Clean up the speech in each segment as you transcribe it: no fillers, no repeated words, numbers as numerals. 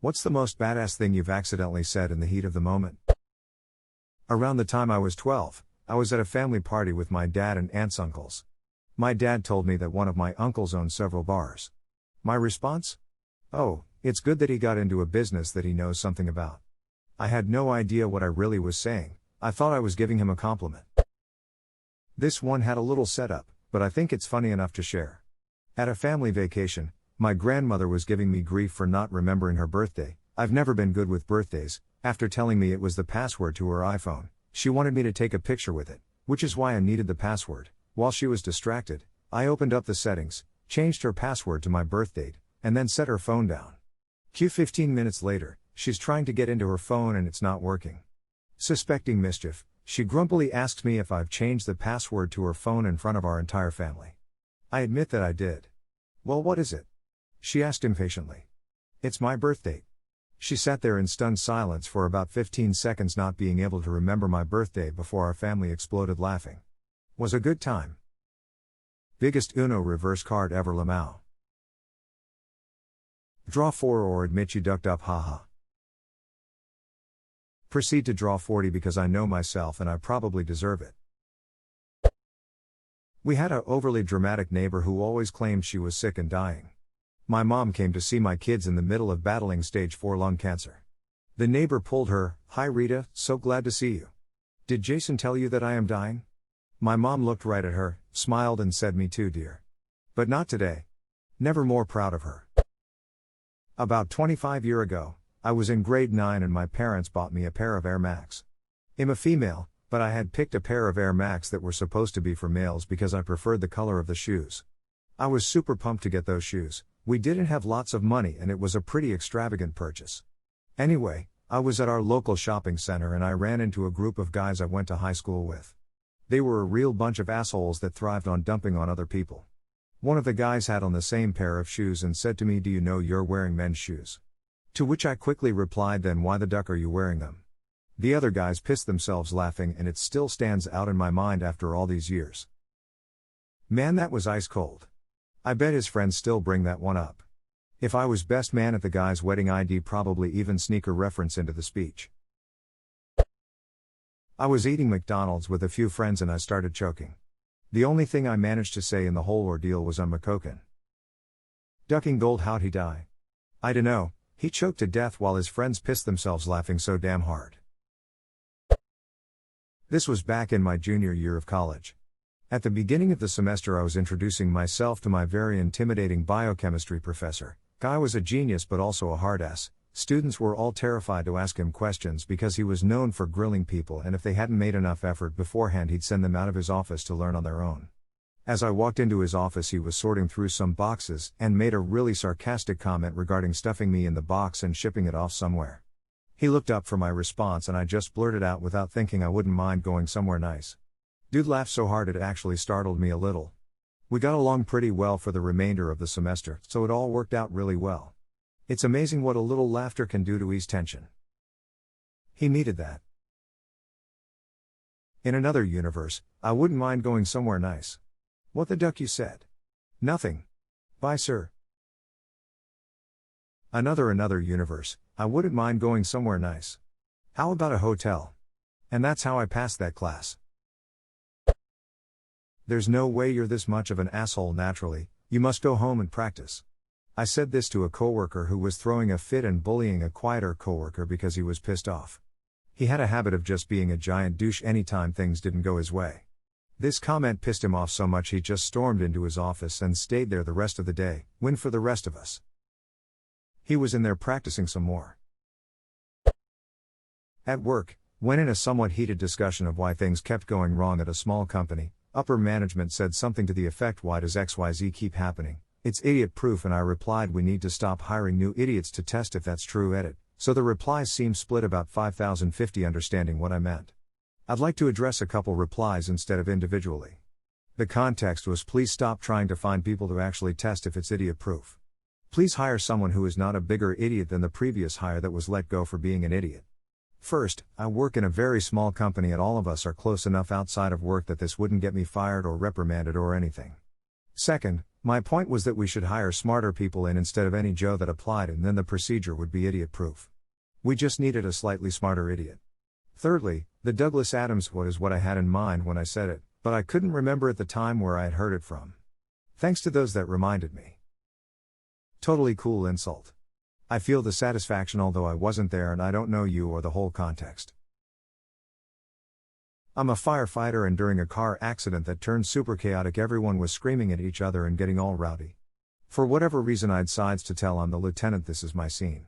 What's the most badass thing you've accidentally said in the heat of the moment? Around the time I was 12, I was at a family party with my dad and aunt's uncles. My dad told me that one of my uncles owned several bars. My response? Oh, it's good that he got into a business that he knows something about. I had no idea what I really was saying. I thought I was giving him a compliment. This one had a little setup, but I think it's funny enough to share. At a family vacation, my grandmother was giving me grief for not remembering her birthday. I've never been good with birthdays. After telling me it was the password to her iPhone, she wanted me to take a picture with it, which is why I needed the password. While she was distracted, I opened up the settings, changed her password to my birth date, and then set her phone down. 15 minutes later, she's trying to get into her phone and it's not working. Suspecting mischief, she grumpily asks me if I've changed the password to her phone in front of our entire family. I admit that I did. Well, what is it? She asked impatiently. It's my birth date. She sat there in stunned silence for about 15 seconds, not being able to remember my birthday before our family exploded laughing. Was a good time. Biggest Uno reverse card ever. Lamau. Draw 4 or admit you ducked up, haha. Proceed to draw 40 because I know myself and I probably deserve it. We had a overly dramatic neighbor who always claimed she was sick and dying. My mom came to see my kids in the middle of battling stage 4 lung cancer. The neighbor pulled her, "Hi Rita, so glad to see you. Did Jason tell you that I am dying?" My mom looked right at her, smiled and said, "Me too, dear. But not today." Never more proud of her. About 25 years ago, I was in grade 9 and my parents bought me a pair of Air Max. I'm a female, but I had picked a pair of Air Max that were supposed to be for males because I preferred the color of the shoes. I was super pumped to get those shoes. We didn't have lots of money and it was a pretty extravagant purchase. Anyway, I was at our local shopping center and I ran into a group of guys I went to high school with. They were a real bunch of assholes that thrived on dumping on other people. One of the guys had on the same pair of shoes and said to me, "Do you know you're wearing men's shoes?" To which I quickly replied, "Then why the duck are you wearing them?" The other guys pissed themselves laughing and it still stands out in my mind after all these years. Man, that was ice cold. I bet his friends still bring that one up. If I was best man at the guy's wedding, I'd probably even sneak a reference into the speech. I was eating McDonald's with a few friends and I started choking. The only thing I managed to say in the whole ordeal was "I'm McCoken." Ducking gold, how'd he die? I dunno, he choked to death while his friends pissed themselves laughing so damn hard. This was back in my junior year of college. At the beginning of the semester I was introducing myself to my very intimidating biochemistry professor. Guy was a genius but also a hard ass. Students were all terrified to ask him questions because he was known for grilling people, and if they hadn't made enough effort beforehand he'd send them out of his office to learn on their own. As I walked into his office he was sorting through some boxes and made a really sarcastic comment regarding stuffing me in the box and shipping it off somewhere. He looked up for my response and I just blurted out without thinking, "I wouldn't mind going somewhere nice." Dude laughed so hard it actually startled me a little. We got along pretty well for the remainder of the semester, so it all worked out really well. It's amazing what a little laughter can do to ease tension. He needed that. In another universe, I wouldn't mind going somewhere nice. What the duck, you said? Nothing. Bye, sir. Another universe, I wouldn't mind going somewhere nice. How about a hotel? And that's how I passed that class. There's no way you're this much of an asshole naturally, you must go home and practice. I said this to a coworker who was throwing a fit and bullying a quieter coworker because he was pissed off. He had a habit of just being a giant douche anytime things didn't go his way. This comment pissed him off so much he just stormed into his office and stayed there the rest of the day. Win for the rest of us. He was in there practicing some more. At work, when in a somewhat heated discussion of why things kept going wrong at a small company, upper management said something to the effect, "Why does XYZ keep happening? It's idiot proof," and I replied, "We need to stop hiring new idiots to test if that's true, edit." So the replies seemed split about 5,050 understanding what I meant. I'd like to address a couple replies instead of individually. The context was, please stop trying to find people to actually test if it's idiot proof. Please hire someone who is not a bigger idiot than the previous hire that was let go for being an idiot. First, I work in a very small company and all of us are close enough outside of work that this wouldn't get me fired or reprimanded or anything. Second, My point was that we should hire smarter people in instead of any Joe that applied, and then the procedure would be idiot-proof. We just needed a slightly smarter idiot. Thirdly, the Douglas Adams quote is what I had in mind when I said it, but I couldn't remember at the time where I had heard it from. Thanks to those that reminded me. Totally cool insult. I feel the satisfaction although I wasn't there and I don't know you or the whole context. I'm a firefighter, and during a car accident that turned super chaotic, everyone was screaming at each other and getting all rowdy. For whatever reason I'd sides to tell I'm the lieutenant, this is my scene.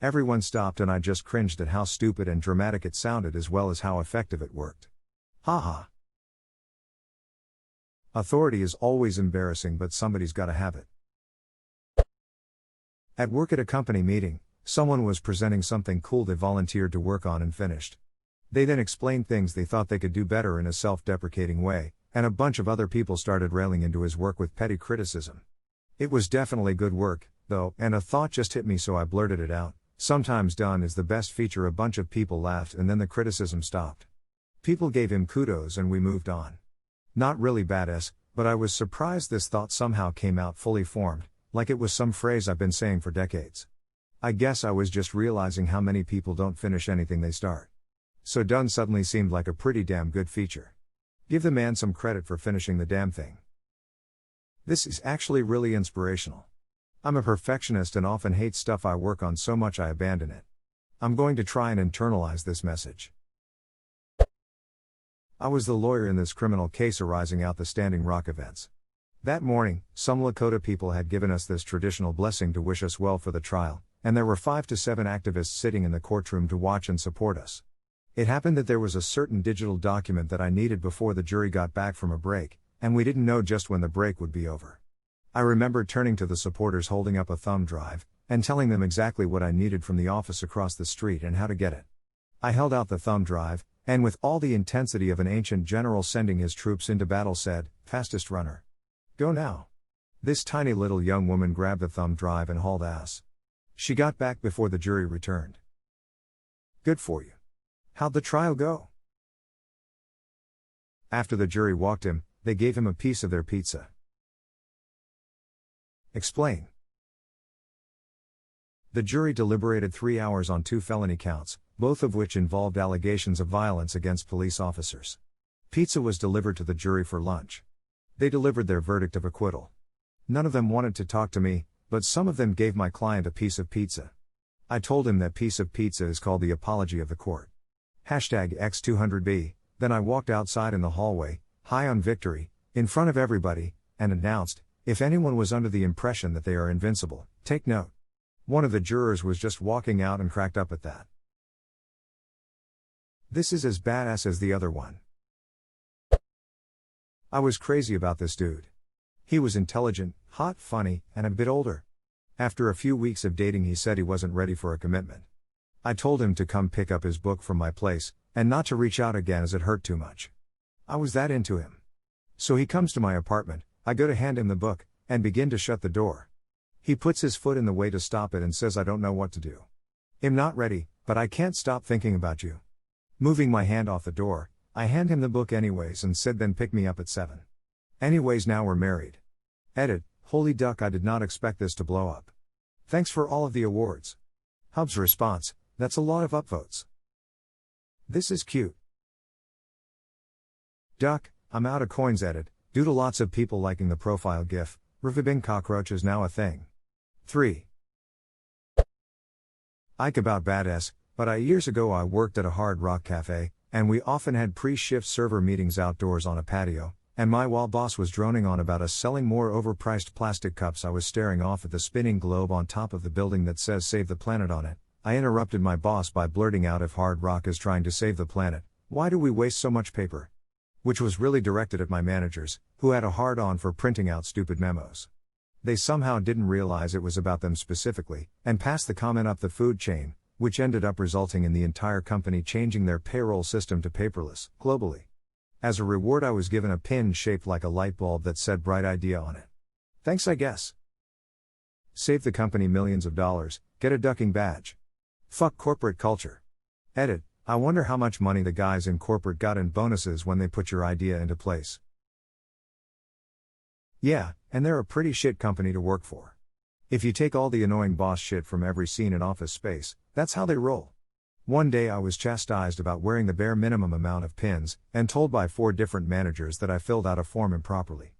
Everyone stopped and I just cringed at how stupid and dramatic it sounded as well as how effective it worked. Haha. Authority is always embarrassing, but somebody's gotta have it. At work at a company meeting, someone was presenting something cool they volunteered to work on and finished. They then explained things they thought they could do better in a self-deprecating way, and a bunch of other people started railing into his work with petty criticism. It was definitely good work, though, and a thought just hit me, so I blurted it out. Sometimes done is the best feature. A bunch of people laughed and then the criticism stopped. People gave him kudos and we moved on. Not really badass, but I was surprised this thought somehow came out fully formed, like it was some phrase I've been saying for decades. I guess I was just realizing how many people don't finish anything they start. So done suddenly seemed like a pretty damn good feature. Give the man some credit for finishing the damn thing. This is actually really inspirational. I'm a perfectionist and often hate stuff I work on so much I abandon it. I'm going to try and internalize this message. I was the lawyer in this criminal case arising out the Standing Rock events. That morning, some Lakota people had given us this traditional blessing to wish us well for the trial, and there were 5 to 7 activists sitting in the courtroom to watch and support us. It happened that there was a certain digital document that I needed before the jury got back from a break, and we didn't know just when the break would be over. I remember turning to the supporters holding up a thumb drive, and telling them exactly what I needed from the office across the street and how to get it. I held out the thumb drive, and with all the intensity of an ancient general sending his troops into battle said, "Fastest runner. Go now." This tiny little young woman grabbed the thumb drive and hauled ass. She got back before the jury returned. Good for you. How'd the trial go? After the jury walked him, they gave him a piece of their pizza. Explain. The jury deliberated 3 hours on 2 felony counts, both of which involved allegations of violence against police officers. Pizza was delivered to the jury for lunch. They delivered their verdict of acquittal. None of them wanted to talk to me, but some of them gave my client a piece of pizza. I told him that piece of pizza is called the apology of the court. #X200B, then I walked outside in the hallway, high on victory, in front of everybody, and announced, if anyone was under the impression that they are invincible, take note. One of the jurors was just walking out and cracked up at that. This is as badass as the other one. I was crazy about this dude. He was intelligent, hot, funny, and a bit older. After a few weeks of dating he said he wasn't ready for a commitment. I told him to come pick up his book from my place, and not to reach out again as it hurt too much. I was that into him. So he comes to my apartment, I go to hand him the book, and begin to shut the door. He puts his foot in the way to stop it and says I don't know what to do. I'm not ready, but I can't stop thinking about you. Moving my hand off the door, I hand him the book anyways and said then pick me up at 7. Anyways, now we're married. Edit, holy duck, I did not expect this to blow up. Thanks for all of the awards. Hub's response, that's a lot of upvotes. This is cute. Duck, I'm out of coins. Edit, due to lots of people liking the profile gif, reviewing cockroach is now a thing. 3. Ike about badass, but years ago I worked at a Hard Rock cafe, and we often had pre-shift server meetings outdoors on a patio, and while boss was droning on about us selling more overpriced plastic cups, I was staring off at the spinning globe on top of the building that says Save the Planet on it. I interrupted my boss by blurting out, if Hard Rock is trying to save the planet, why do we waste so much paper? Which was really directed at my managers, who had a hard-on for printing out stupid memos. They somehow didn't realize it was about them specifically, and passed the comment up the food chain, which ended up resulting in the entire company changing their payroll system to paperless, globally. As a reward I was given a pin shaped like a light bulb that said bright idea on it. Thanks I guess. Save the company millions of dollars, get a ducking badge. Fuck corporate culture. Edit, I wonder how much money the guys in corporate got in bonuses when they put your idea into place. Yeah, and they're a pretty shit company to work for. If you take all the annoying boss shit from every scene in Office Space, that's how they roll. One day I was chastised about wearing the bare minimum amount of pins, and told by 4 different managers that I filled out a form improperly.